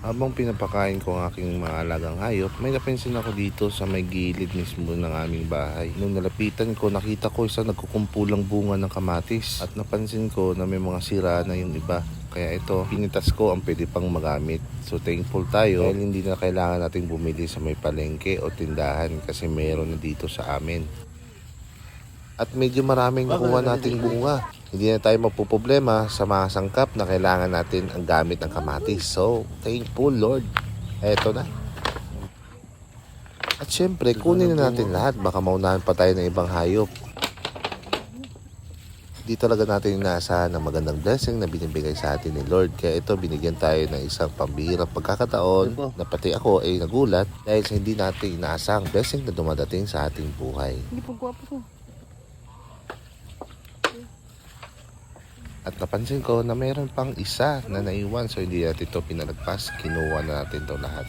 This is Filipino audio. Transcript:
Habang pinapakain ko ang aking mga alagang hayop, may napansin ako dito sa may gilid mismo ng aming bahay. Nung nalapitan ko, nakita ko isang nagkukumpulang bunga ng kamatis at napansin ko na may mga sira na yung iba. Kaya ito, pinitas ko ang pwede pang magamit. So thankful tayo dahil hindi na kailangan nating bumili sa may palengke o tindahan kasi meron na dito sa amin. At medyo maraming nakuha nating bunga. Hindi na tayo mapuproblema sa mga sangkap na kailangan natin ang gamit ng kamatis. So, thankful Lord. Eto na. At syempre, kunin na natin lahat. Baka maunahan pa tayo ng ibang hayop. Di talaga natin inaasahan ng magandang blessing na binibigay sa atin ni Lord. Kaya ito, binigyan tayo ng isang pambihirang pagkakataon na pati ako ay nagulat dahil sa hindi natin inaasahang blessing na dumadating sa ating buhay. Hindi po gwapo ko. At napansin ko na mayroon pang isa na naiwan, so hindi natin ito pinalagpas. Kinuha na natin ito lahat.